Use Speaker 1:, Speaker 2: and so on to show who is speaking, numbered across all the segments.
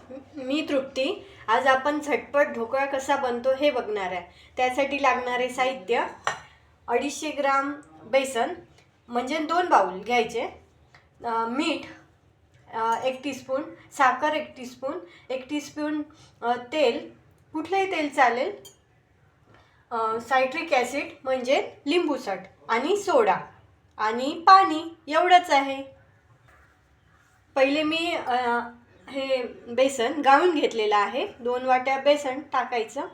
Speaker 1: मी तृप्ती. आज आपण झटपट ढोकळा कसा बनतो हे बघणार आहे. त्यासाठी लागणारे साहित्य: 250 ग्राम बेसन म्हणजे 2 बाउल घ्यायचे, मीठ 1 टीस्पून, साखर 1 टीस्पून, 1 टीस्पून तेल, कुठलंही तेल चालेल, सायट्रिक ॲसिड म्हणजे लिंबूसट, आणि सोडा आणि पाणी, एवढंच आहे. पहिले मी हे बेसन गाळून घेतलेलं आहे. 2 वाट्या बेसन टाकायचं.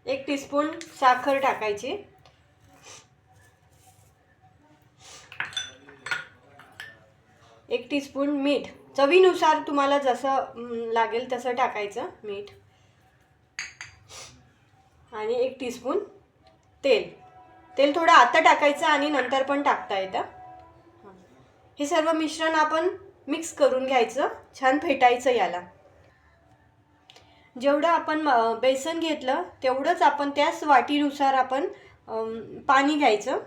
Speaker 1: एक टीस्पून साखर टाकायची. एक टीस्पून मीठ, चवीनुसार तुम्हाला जसं लागेल तसं टाकायचं मीठ. आणि 1 टीस्पून तेल थोडं आता टाकायचं आणि नंतर पण टाकता येतं. हे सर्व मिश्रण आपण मिक्स करून घ्यायचं, छान फेटायचं याला. जेवढं आपण बेसन घेतलं तेवढंच आपण त्याच वाटीनुसार आपण पाणी घ्यायचं.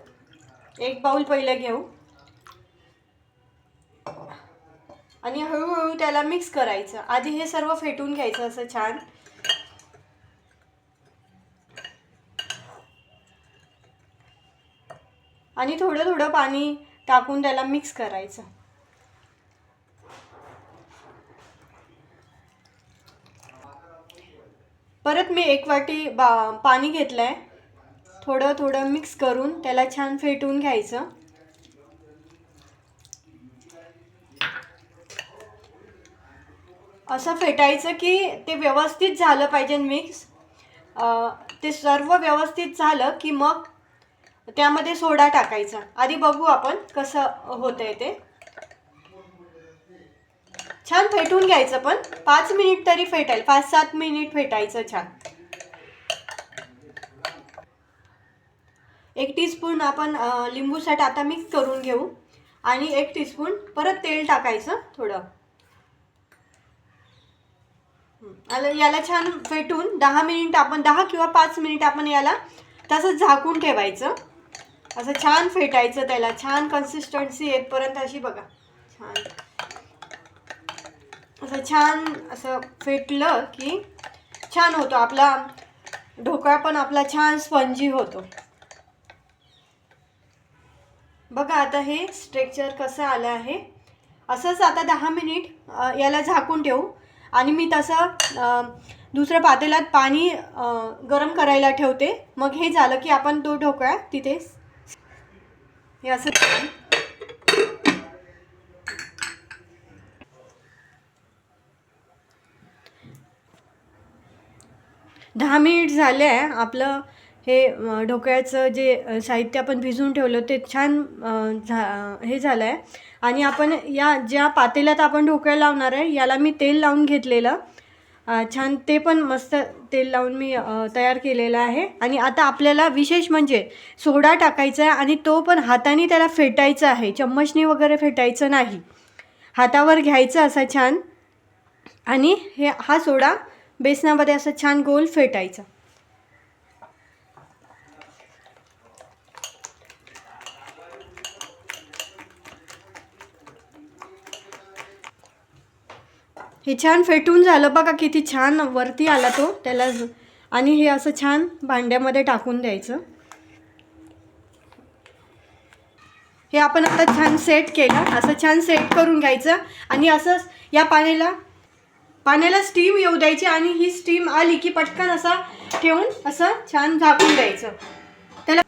Speaker 1: 1 बाउल पहिलं घेऊ आणि हळूहळू त्याला मिक्स करायचं. आधी हे सर्व फेटून घ्यायचं असं छान. आणि थोडं थोडं पाणी टाकून त्याला मिक्स करायचं. परत मी 1 वाटी पाणी घेतलं आहे. थोडं थोडं मिक्स करून त्याला छान फेटून घ्यायचं. असं फेटायचं की ते व्यवस्थित झालं पाहिजे मिक्स. ते सर्व व्यवस्थित झालं की मग त्यामध्ये सोडा टाकायचा. आधी बघू आपण कसं होतंय ते. छान फेटून घ्यायचं, पण 5 मिनिट तरी फेटायला, 5-7 मिनिट फेटायचं छान. 1 टीस्पून आपण लिंबूसट आता मिक्स करून घेऊ आणि 1 टीस्पून परत तेल टाकायचं थोडं. याला छान फेटून 10 मिनिट आपण 10 किंवा 5 मिनिट आपण याला तसंच झाकून ठेवायचं. असं छान फेटायचं त्याला, छान कन्सिस्टन्सी येतपर्यंत. अशी बघा, छान असं छान असं फेटलं की छान होतो आपला ढोकळा, पण आपला छान स्पंजी होतो. बघा आता हे स्ट्रक्चर कसं आलं आहे. असंच आता 10 मिनिट याला झाकून ठेवू. आणि मी तसं दुसऱ्या पातेल्यात पाणी गरम करायला ठेवते. मग हे झालं की आपण तो ढोकळा तिथे हे असं 10 मिनिट झाले आहे. आपलं हे ढोकळ्याचं जे साहित्य आपण भिजवून ठेवलं ते छान हे झालं आहे. आणि आपण या ज्या पातेल्यात आपण ढोकळा लावणार आहे याला मी तेल लावून घेतलेलं छान. ते पण मस्त तेल लावून मी तयार केलेलं आहे. आणि आता आपल्याला विशेष म्हणजे सोडा टाकायचा आहे आणि तो पण हाताने त्याला फेटायचा आहे. चम्मचने वगैरे फेटायचं नाही, हातावर घ्यायचं असं छान. आणि हा सोडा बेसनामध्ये असं छान गोल फेटायचा. हे छान फेटून झालं बघा, किती छान वरती आला तो त्याला. आणि हे असं छान भांड्यामध्ये टाकून द्यायचं. हे आपण आता छान सेट केलं, असं छान सेट करून घ्यायचं. आणि असंच या पाण्याला स्टीम येऊ द्यायची. आणि ही स्टीम आली की पटकन असा ठेवून असं छान झाकून द्यायचं. त्याला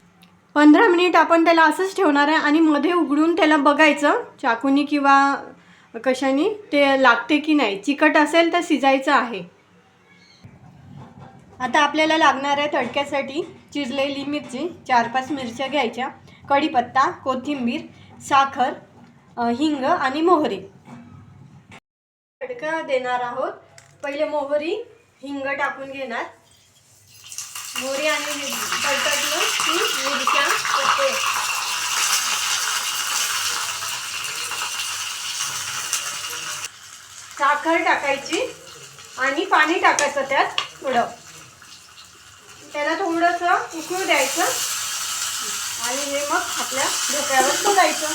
Speaker 1: 15 मिनिट आपण त्याला असंच ठेवणार आहे. आणि मध्ये उघडून त्याला बघायचं चाकूनी किंवा कशाने ते लागते की नाही. चिकट असेल तर शिजायचं आहे. आता आपल्याला लागणार आहे तडक्यासाठी चिरलेली मिरची, 4-5 मिरच्या घ्यायच्या, कढीपत्ता, कोथिंबीर, साखर, हिंग आणि मोहरी. तडका देणार आहोत. पहिले मोहरी हिंग टाकून घेणार. मोहरी आणि तडतडलं की मिरच्या टाकते. साखर टाकायची आणि पाणी टाकायचं त्यात थोडं, त्याला थोडंसं उकळू द्यायचं आणि हे मग आपल्या ढोकळ्यावर सोडायचं.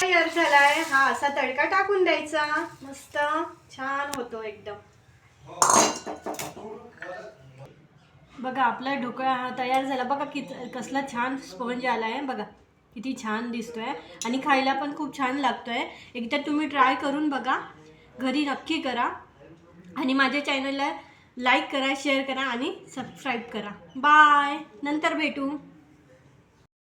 Speaker 1: तयार झाला आहे. हा असा तडका टाकून द्यायचा, मस्त छान होतो एकदम. बघा आपला ढोकळा हा तयार झाला. बघा कसला छान स्पंज आला आहे, बघा किती छान दिसतोय आणि खायला पण खूप छान लागतोय. एकदा तुम्ही ट्राय करून बघा, घरी नक्की करा आणि माझ्या चॅनलला लाईक करा, शेअर करा आणि सबस्क्राईब करा. बाय, नंतर भेटू.